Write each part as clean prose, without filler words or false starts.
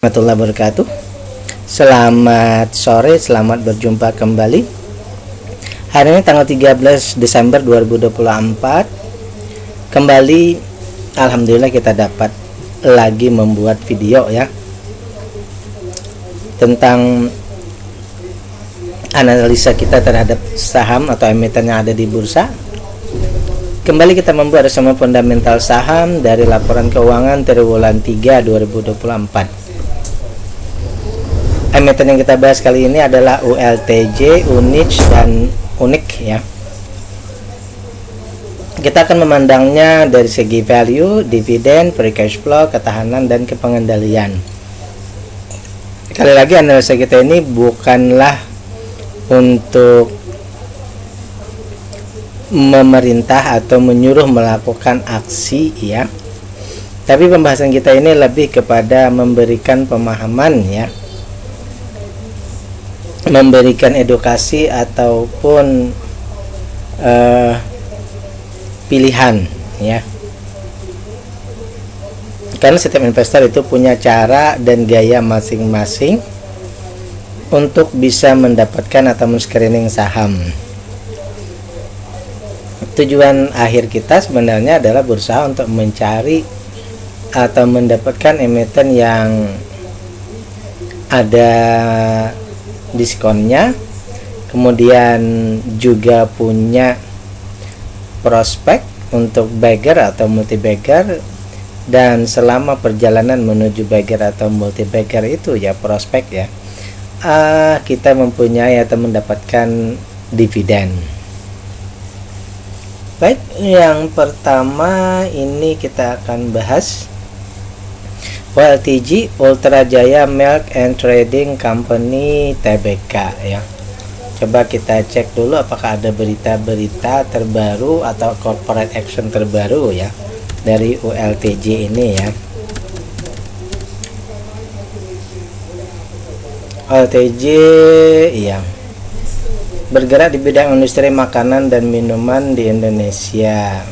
Warahmatullahi wabarakatuh. Selamat sore, selamat berjumpa kembali. Hari ini tanggal 13 Desember 2024. Kembali alhamdulillah kita dapat lagi membuat video ya tentang analisa kita terhadap saham atau emiten yang ada di bursa. Kembali kita membuat review fundamental saham dari laporan keuangan triwulan 3 2024. Emiten yang kita bahas kali ini adalah ULTJ, UNIC, dan UNIC ya. Kita akan memandangnya dari segi value, dividen, free cash flow, ketahanan, dan kepengendalian. Sekali lagi analisa kita ini bukanlah untuk memerintah atau menyuruh melakukan aksi ya. Tapi pembahasan kita ini lebih kepada memberikan pemahaman ya, memberikan edukasi ataupun pilihan ya, karena setiap investor itu punya cara dan gaya masing-masing untuk bisa mendapatkan atau men-screening saham. Tujuan akhir kita sebenarnya adalah berusaha untuk mencari atau mendapatkan emiten yang ada diskonnya, kemudian juga punya prospek untuk bagger atau multi bagger, dan selama perjalanan menuju bagger atau multi bagger itu ya prospek ya, kita mempunyai atau mendapatkan dividen. Baik, yang pertama ini kita akan bahas ULTJ, Ultra Jaya Milk and Trading Company Tbk ya. Coba kita cek dulu apakah ada berita-berita terbaru atau corporate action terbaru ya dari ULTJ ini ya. ULTJ ya, bergerak di bidang industri makanan dan minuman di Indonesia.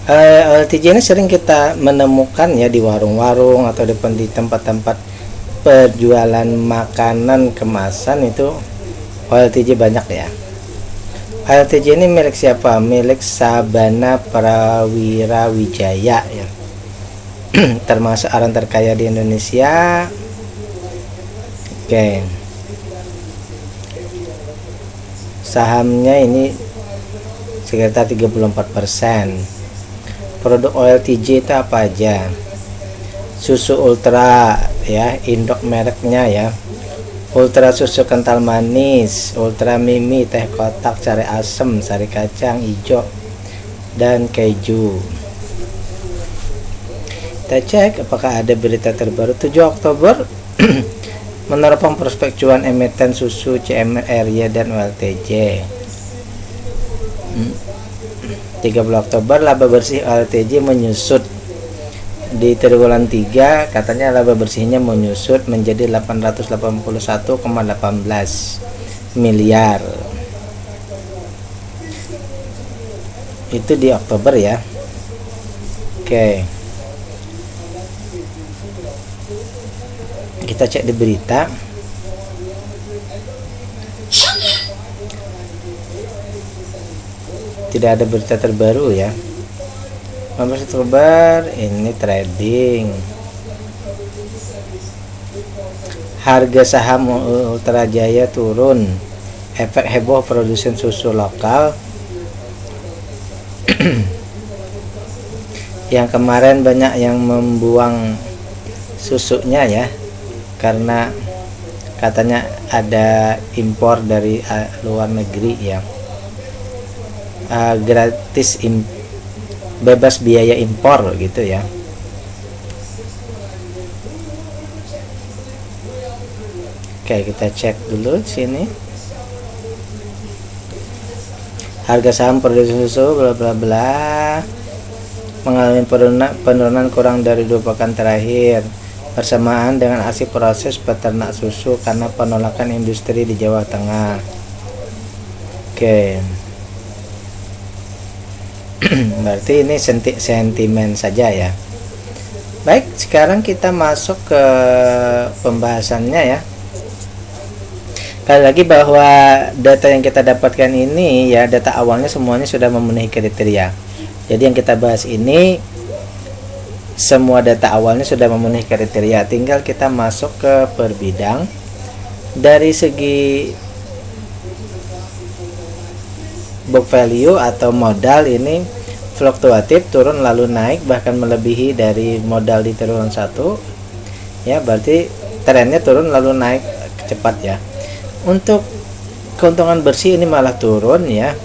ULTJ ini sering kita menemukan ya di warung-warung atau di tempat-tempat penjualan makanan kemasan, itu ULTJ banyak ya. ULTJ ini milik siapa? Milik Sabana Prawira Wijaya ya. Termasuk orang terkaya di Indonesia. Oke. Sahamnya ini sekitar 34%. Produk ULTJ itu apa aja? Susu Ultra ya, induk mereknya ya. Ultra susu kental manis, Ultra Mimi, teh kotak, sari asem, sari kacang hijau, dan keju. Kita cek apakah ada berita terbaru. 7 Oktober meneropong prospek cuan emiten susu CMR dan ULTJ. 30 Oktober laba bersih ULTJ menyusut di triwulan 3, katanya laba bersihnya menyusut menjadi 881,18 miliar. Itu di Oktober ya. Oke. Kita cek di berita. Tidak ada berita terbaru ya. 15 Oktober ini trading. Harga saham Ultra Jaya turun. Efek heboh produsen susu lokal. Yang kemarin banyak yang membuang susunya ya, karena katanya ada impor dari luar negeri ya. Gratis bebas biaya impor gitu ya. Oke, kita cek dulu sini. Harga saham produsen susu bla bla bla mengalami penurunan kurang dari 2 pekan terakhir bersamaan dengan aksi proses peternak susu karena penolakan industri di Jawa Tengah. Oke. Berarti ini sentimen saja ya. Baik, sekarang kita masuk ke pembahasannya ya. Kali lagi bahwa data yang kita dapatkan ini ya, data awalnya semuanya sudah memenuhi kriteria. Jadi yang kita bahas ini semua data awalnya sudah memenuhi kriteria, tinggal kita masuk ke per bidang. Dari segi book value atau modal ini fluktuatif, turun lalu naik, bahkan melebihi dari modal di triwulan 1 ya, berarti trennya turun lalu naik cepat ya. Untuk keuntungan bersih ini malah turun ya,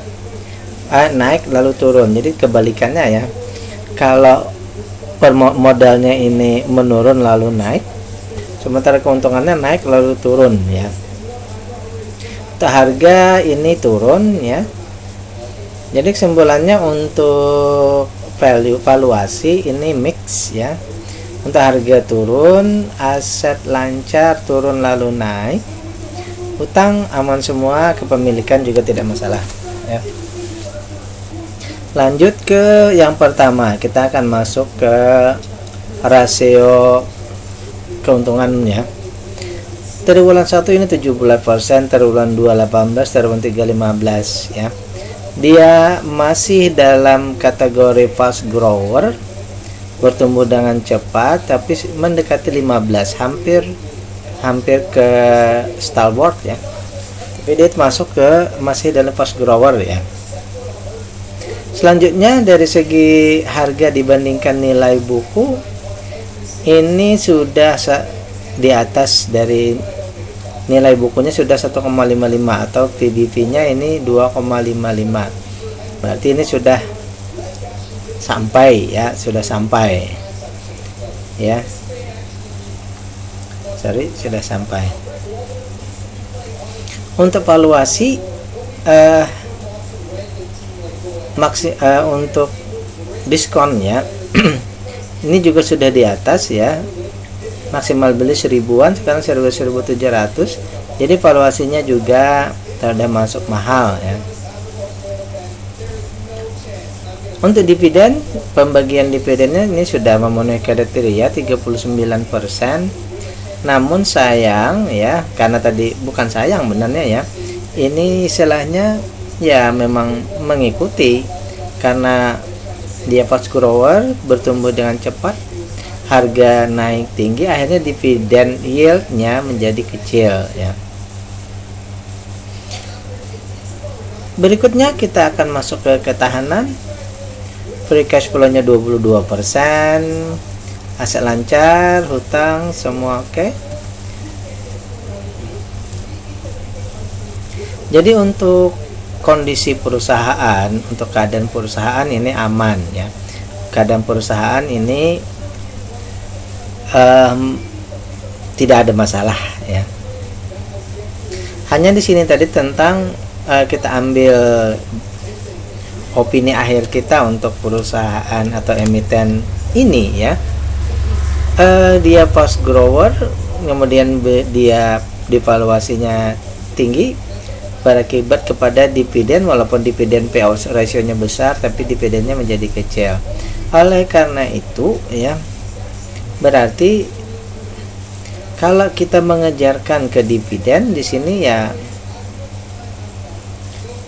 naik lalu turun, jadi kebalikannya ya. Kalau modalnya ini menurun lalu naik, sementara keuntungannya naik lalu turun ya. Untuk harga ini turun ya. Jadi kesimpulannya untuk valuasi ini mix ya. Untuk harga turun, aset lancar turun lalu naik, utang aman semua, kepemilikan juga tidak masalah ya. Lanjut ke yang pertama, kita akan masuk ke rasio keuntungan ya. Triwulan 1 ini 17%, triwulan 2 18, triwulan 3 15 ya. Dia masih dalam kategori fast grower, bertumbuh dengan cepat, tapi mendekati 15, hampir ke stalwart ya. Tapi dia masuk ke masih dalam fast grower ya. Selanjutnya dari segi harga dibandingkan nilai buku, ini sudah di atas dari nilai bukunya, sudah 1,55 atau PBV-nya ini 2,55. Berarti ini sudah sampai ya, sudah sampai ya. Sudah sampai. Untuk valuasi untuk diskonnya ini juga sudah di atas ya. Maksimal beli 1000-an, sekarang 1.700. Jadi valuasinya juga sudah masuk mahal ya. Untuk dividen, pembagian dividennya ini sudah memenuhi kriteria 39%. Namun sayang ya, karena tadi bukan sayang benarnya ya, ini istilahnya ya memang mengikuti, karena dia fast grower, bertumbuh dengan cepat, harga naik tinggi, akhirnya dividen yieldnya menjadi kecil ya. Berikutnya kita akan masuk ke ketahanan. Free cash flow-nya 22%, aset lancar, hutang semua oke. Jadi untuk kondisi perusahaan, untuk keadaan perusahaan ini aman ya. Keadaan perusahaan ini tidak ada masalah ya. Hanya di sini tadi tentang kita ambil opini akhir kita untuk perusahaan atau emiten ini ya. Dia fast grower, kemudian dia devaluasinya tinggi, berakibat kepada dividen, walaupun dividen payout ratio-nya besar tapi dividennya menjadi kecil. Oleh karena itu ya, berarti kalau kita mengejarkan ke dividen di sini ya,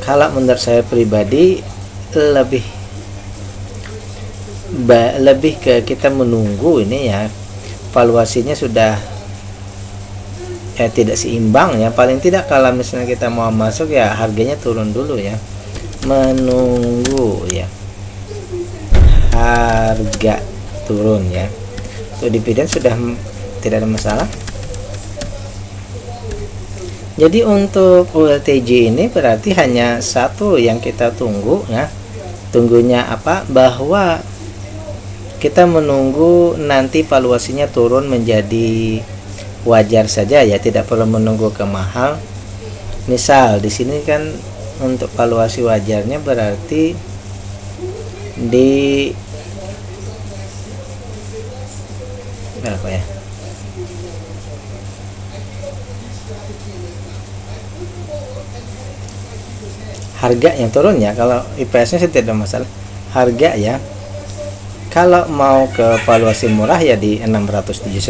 kalau menurut saya pribadi lebih ke kita menunggu ini ya, valuasinya sudah ya tidak seimbang ya. Paling tidak kalau misalnya kita mau masuk ya, harganya turun dulu ya, menunggu ya harga turun ya. Untuk dividen sudah tidak ada masalah. Jadi untuk ULTJ ini berarti hanya satu yang kita tunggu ya. Tunggunya apa? Bahwa kita menunggu nanti valuasinya turun menjadi wajar saja ya, tidak perlu menunggu ke mahal. Misal di sini kan untuk valuasi wajarnya berarti di berapa ya? Harga yang turun ya, kalau IPS-nya sih tidak masalah. Harga ya, Kalau mau ke valuasi murah ya di 679,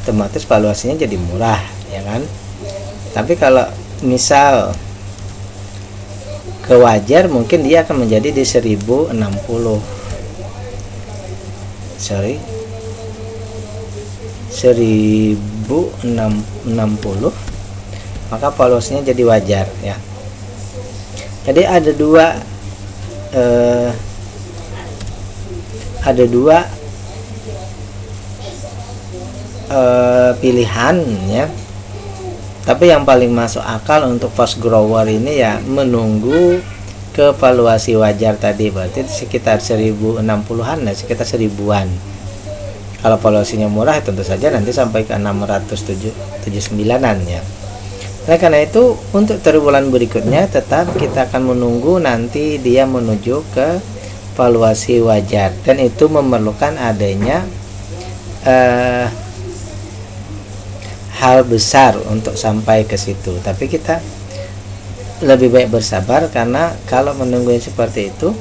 otomatis valuasinya jadi murah, ya kan. Tapi kalau misal ke wajar, mungkin dia akan menjadi di 1060, sorry, 1060, maka valuasinya jadi wajar ya. Jadi ada dua pilihan ya. Tapi yang paling masuk akal untuk fast grower ini ya menunggu ke valuasi wajar tadi, berarti sekitar 1060-an ya, sekitar 1000-an. Kalau valuasinya murah tentu saja nanti sampai ke 679-an ya. Nah, karena itu untuk triwulan berikutnya tetap kita akan menunggu nanti dia menuju ke valuasi wajar, dan itu memerlukan adanya hal besar untuk sampai ke situ. Tapi kita lebih baik bersabar, karena kalau menunggu yang seperti itu,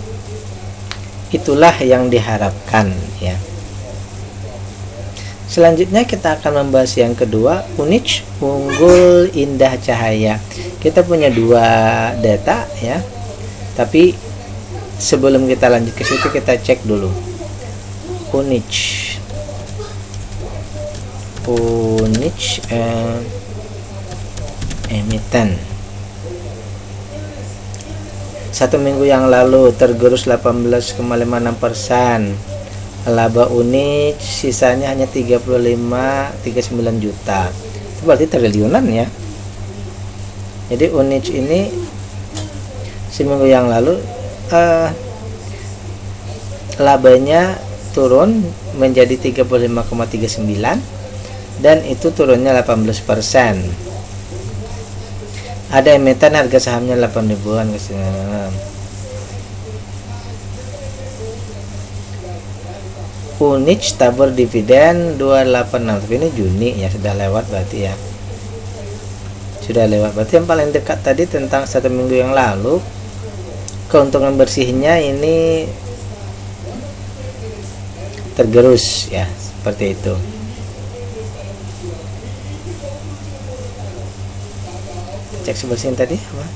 itulah yang diharapkan ya. Selanjutnya kita akan membahas yang kedua, Unich unggul indah cahaya. Kita punya dua data ya, tapi sebelum kita lanjut ke situ kita cek dulu Unich emiten. Satu minggu yang lalu tergerus 18,56%. Laba Unich sisanya hanya 39 juta. Itu berarti triliunan ya. Jadi Unich ini seminggu yang lalu labanya turun menjadi 35,39, dan itu turunnya 18%. Ada emiten harga sahamnya 8 ribuan ke sini. Unich tabur dividen 286, ini Juni ya, sudah lewat berarti ya. Sudah lewat berarti. Yang paling dekat tadi tentang satu minggu yang lalu, keuntungan bersihnya ini tergerus ya, seperti itu. Cek sebersihin tadi apa?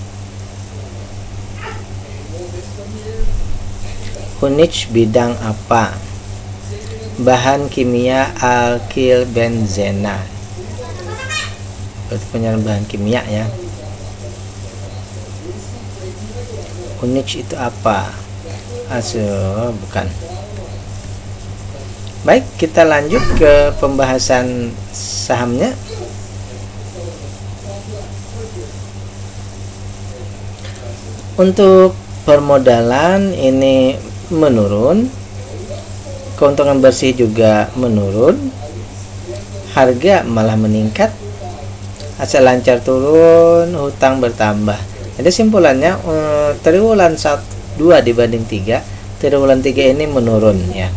Unich bidang apa? Bahan kimia alkil benzena, berarti punya bahan kimia ya. Unich itu apa? Bukan. Baik, kita lanjut ke pembahasan sahamnya. Untuk permodalan ini menurun, keuntungan bersih juga menurun, harga malah meningkat, aset lancar turun, hutang bertambah. Jadi simpulannya triwulan 2 dibanding 3, triwulan 3 ini menurun ya.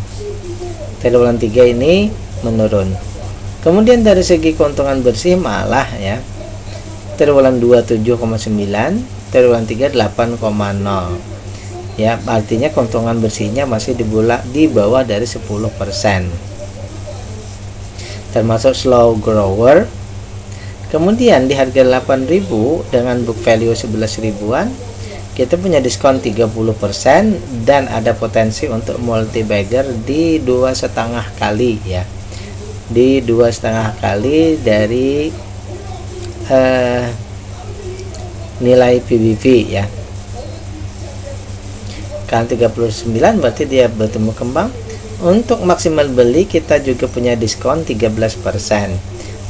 Triwulan 3 ini menurun. Kemudian dari segi keuntungan bersih malah ya, triwulan 2 7,9, triwulan 3 8,0. Ya, artinya keuntungan bersihnya masih di bawah dari 10%. Termasuk slow grower. Kemudian di harga 8.000 dengan book value 11 ribuan, kita punya diskon 30% dan ada potensi untuk multi bagger di 2,5 kali ya. Di 2,5 kali dari nilai PBV ya. Kan 39 berarti dia bertumbuh kembang. Untuk maksimal beli kita juga punya diskon 13%.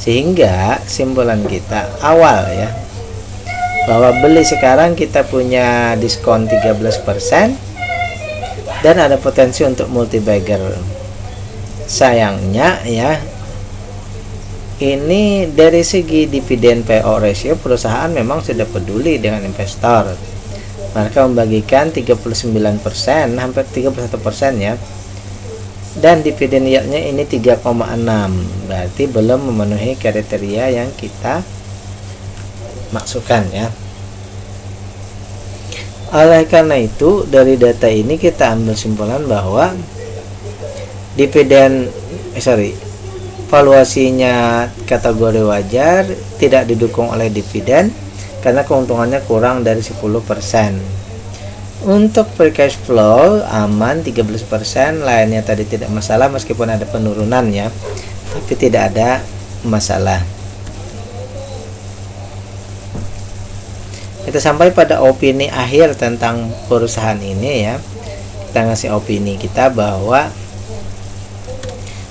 Sehingga simpulan kita awal ya, bahwa beli sekarang kita punya diskon 13% dan ada potensi untuk multi bagger. Sayangnya ya, ini dari segi dividen PO ratio perusahaan memang sudah peduli dengan investor. Mereka membagikan 39%, hampir 31% ya. Dan dividen yieldnya ini 3,6, berarti belum memenuhi kriteria yang kita maksudkan ya. Oleh karena itu dari data ini kita ambil simpulan bahwa dividen valuasinya kategori wajar, tidak didukung oleh dividen karena keuntungannya kurang dari 10%. Untuk free cash flow aman 13%, lainnya tadi tidak masalah meskipun ada penurunan ya, tapi tidak ada masalah. Kita sampai pada opini akhir tentang perusahaan ini ya. Kita ngasih opini kita bahwa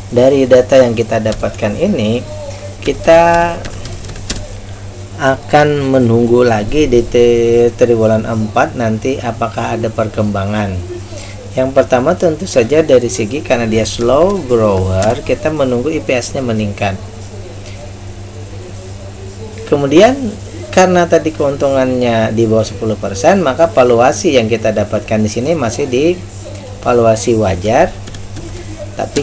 dari data yang kita dapatkan ini, kita akan menunggu lagi di triwulan 4 nanti apakah ada perkembangan. Yang pertama tentu saja dari segi karena dia slow grower, kita menunggu IPS-nya meningkat. Kemudian karena tadi keuntungannya di bawah 10%, maka valuasi yang kita dapatkan di sini masih di valuasi wajar. Tapi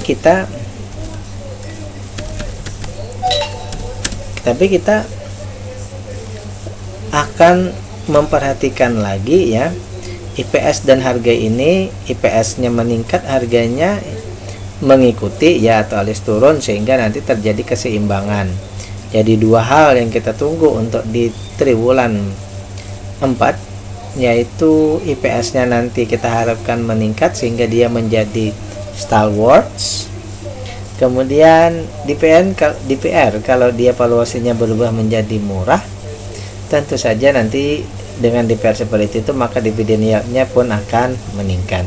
kita akan memperhatikan lagi ya, IPS dan harga ini, IPS-nya meningkat, harganya mengikuti ya atau alias turun, sehingga nanti terjadi keseimbangan. Jadi dua hal yang kita tunggu untuk di triwulan 4, yaitu IPS-nya nanti kita harapkan meningkat sehingga dia menjadi stalwarts. Kemudian DPR kalau dia valuasinya berubah menjadi murah, tentu saja nanti dengan DPR seperti itu maka dividen yieldnya pun akan meningkat.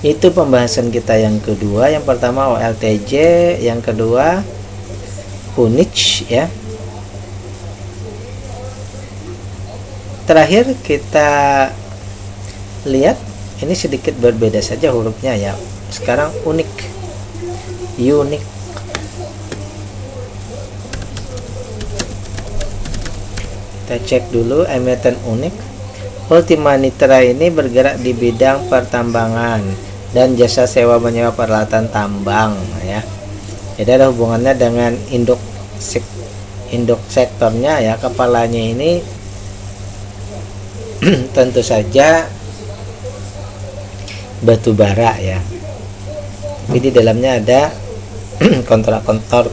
Itu pembahasan kita yang kedua. Yang pertama OLTJ, yang kedua Unich ya. Terakhir kita lihat ini sedikit berbeda saja hurufnya ya. Sekarang unik. Kita cek dulu emiten unik. Ultima Nitra ini bergerak di bidang pertambangan dan jasa sewa menyewa peralatan tambang ya. Jadi ada hubungannya dengan induk sektornya ya. Kepalanya ini tentu saja batu bara ya. Tapi di dalamnya ada kontraktor.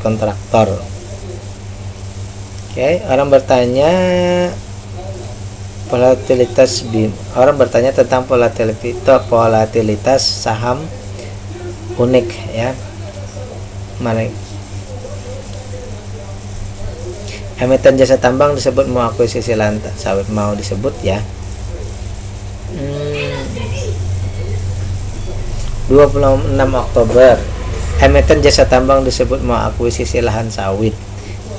Oke, orang bertanya volatilitas BIM. Orang bertanya tentang volatilitas saham unik ya. Mana? Emiten jasa tambang disebut mau akuisisi lahan sawit, mau disebut ya. 26 Oktober. Emiten jasa tambang disebut mau akuisisi lahan sawit.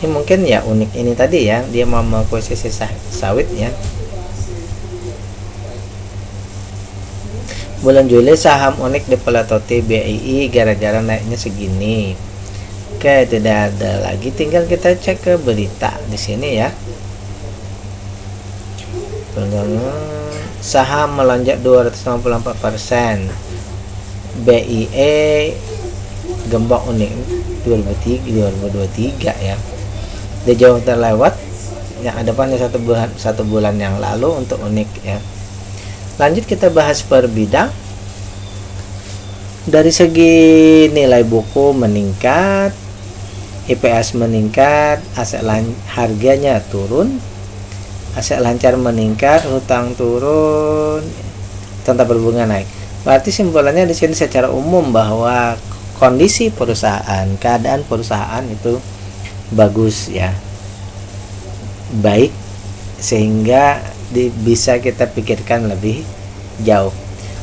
Ini mungkin ya unik ini tadi ya, dia mau mengakuisisi sawit ya. Bulan Juli saham unik dipelototi BII gara-gara naiknya segini. Oke, tidak ada lagi, tinggal kita cek ke berita di sini ya. Saham melonjak 254%. BIE gembok unik 2023 ya. Dia jauh terlewat yang ada pada satu bulan yang lalu untuk unik ya. Lanjut kita bahas per bidang. Dari segi nilai buku meningkat, IPS meningkat, aset harganya turun, aset lancar meningkat, hutang turun, tentang berbunga naik. Berarti simbolannya di sini secara umum bahwa kondisi perusahaan, keadaan perusahaan itu bagus ya, baik, sehingga bisa kita pikirkan lebih jauh.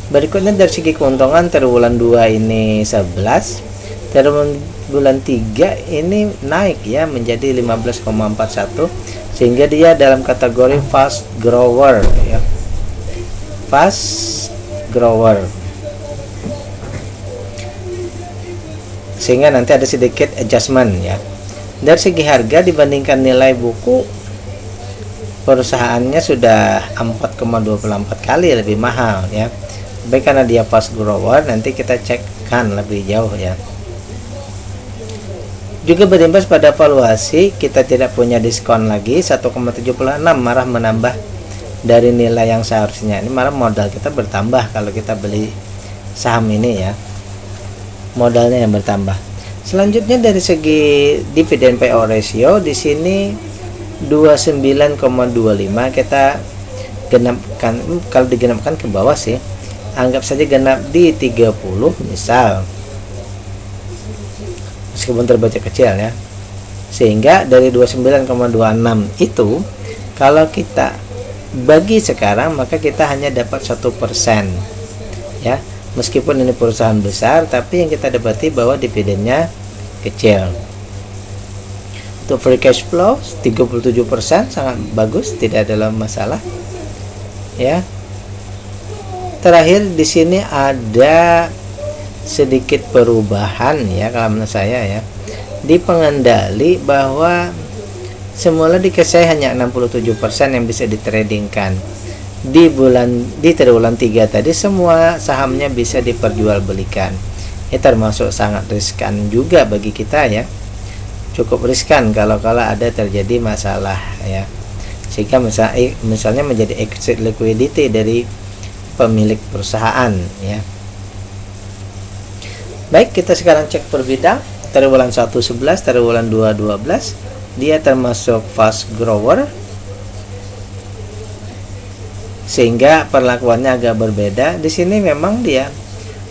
Berikutnya dari segi keuntungan, triwulan 2 ini 11, triwulan 3 ini naik ya menjadi 15,41, sehingga dia dalam kategori fast grower ya, fast grower, sehingga nanti ada sedikit adjustment ya. Dari segi harga dibandingkan nilai buku, perusahaannya sudah 4,24 kali lebih mahal ya. Baik, karena dia fast grower, nanti kita cekkan lebih jauh ya. Juga berimbas pada valuasi, kita tidak punya diskon lagi 1,76, malah menambah dari nilai yang seharusnya. Ini malah modal kita bertambah kalau kita beli saham ini ya. modalnya yang bertambah. Selanjutnya dari segi dividen payout ratio di sini 29,25 kita genapkan, kalau digenapkan ke bawah sih, anggap saja genap di 30 misal, meskipun terbaca kecil ya. Sehingga dari 29,26 itu kalau kita bagi sekarang maka kita hanya dapat 1% ya. Meskipun ini perusahaan besar, tapi yang kita dapati bahwa dividennya kecil. Untuk free cash flow 37%, sangat bagus, tidak ada masalah. Ya. Terakhir di sini ada sedikit perubahan ya kalau menurut saya ya. Di pengendali bahwa semula dikasih hanya 67% yang bisa ditradingkan. Di triwulan 3 tadi semua sahamnya bisa diperjualbelikan. Ini termasuk sangat riskan juga bagi kita ya. Cukup riskan kalau ada terjadi masalah ya. Sehingga misalnya menjadi exit liquidity dari pemilik perusahaan ya. Baik, kita sekarang cek per bidang. Triwulan 1 11, triwulan 2 12. Dia termasuk fast grower, sehingga perlakuannya agak berbeda. Di sini memang dia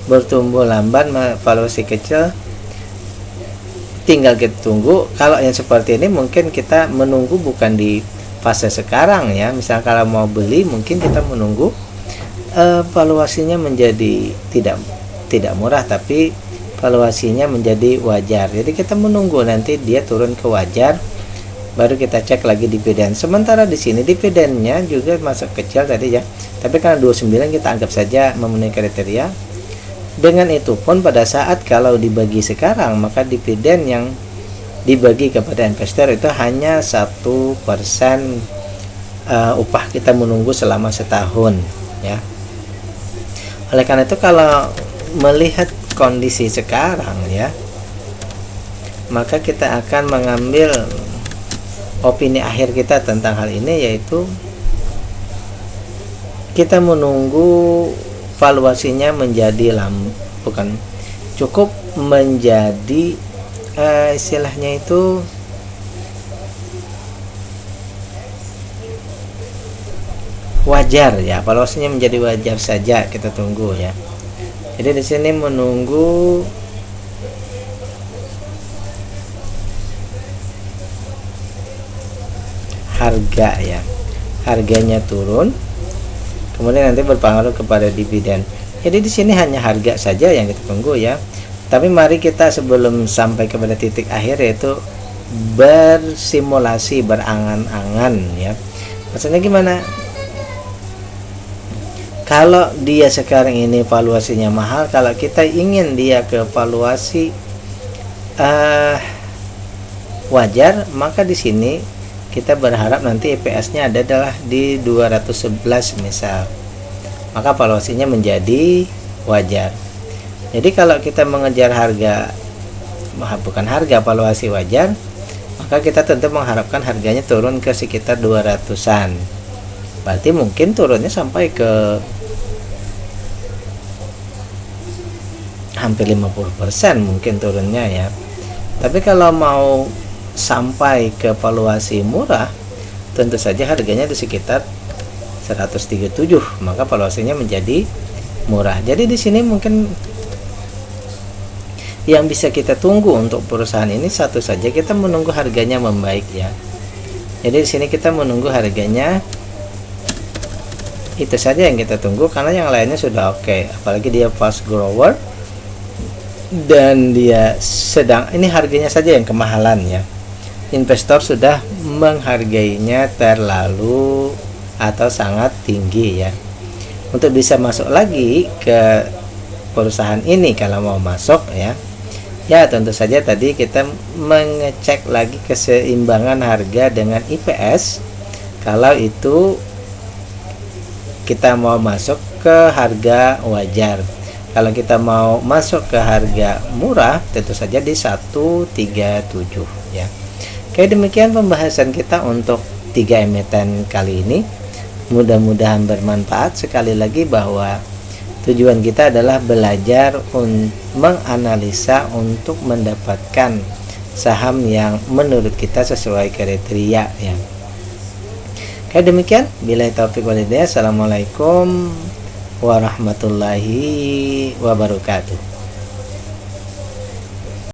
bertumbuh lambat, valuasi kecil, tinggal kita tunggu. Kalau yang seperti ini mungkin kita menunggu bukan di fase sekarang ya. Misal kalau mau beli mungkin kita menunggu valuasinya menjadi tidak murah, tapi valuasinya menjadi wajar. Jadi kita menunggu nanti dia turun ke wajar, baru kita cek lagi dividen. Sementara di sini dividennya juga masuk kecil tadi ya, tapi karena 29 kita anggap saja memenuhi kriteria. Dengan itu pun pada saat kalau dibagi sekarang, maka dividen yang dibagi kepada investor itu hanya 1% upah kita menunggu selama setahun ya. Oleh karena itu kalau melihat kondisi sekarang ya, maka kita akan mengambil opini akhir kita tentang hal ini, yaitu kita menunggu valuasinya menjadi cukup menjadi istilahnya itu wajar ya, valuasinya menjadi wajar saja, kita tunggu ya. Jadi di sini menunggu harga ya, harganya turun, kemudian nanti berpengaruh kepada dividen. Jadi di sini hanya harga saja yang kita tunggu ya. Tapi mari kita sebelum sampai kepada titik akhir, yaitu bersimulasi, berangan-angan ya. Maksudnya gimana? Kalau dia sekarang ini valuasinya mahal, kalau kita ingin dia ke valuasi wajar, maka di sini kita berharap nanti EPS-nya adalah di 211 misal, maka valuasinya menjadi wajar. Jadi kalau kita mengejar harga, bukan harga, valuasi wajar, maka kita tentu mengharapkan harganya turun ke sekitar 200-an. Berarti mungkin turunnya sampai ke hampir 50% mungkin turunnya ya. Tapi kalau mau sampai ke valuasi murah, tentu saja harganya di sekitar 137, maka valuasinya menjadi murah. Jadi di sini mungkin yang bisa kita tunggu untuk perusahaan ini satu saja, kita menunggu harganya membaik ya. Jadi di sini kita menunggu harganya, itu saja yang kita tunggu, karena yang lainnya sudah oke. Apalagi dia fast grower dan dia sedang, ini harganya saja yang kemahalan ya. Investor sudah menghargainya terlalu atau sangat tinggi ya. Untuk bisa masuk lagi ke perusahaan ini, kalau mau masuk ya, tentu saja tadi kita mengecek lagi keseimbangan harga dengan IPS. Kalau itu kita mau masuk ke harga wajar, kalau kita mau masuk ke harga murah, tentu saja di 137 ya. Oke, demikian pembahasan kita untuk 3 emiten kali ini. Mudah-mudahan bermanfaat. Sekali lagi bahwa Tujuan kita adalah belajar menganalisa untuk mendapatkan saham yang menurut kita sesuai kriteria ya. Oke, demikian. Billahi taufiq wal hidayah. Assalamualaikum warahmatullahi wabarakatuh.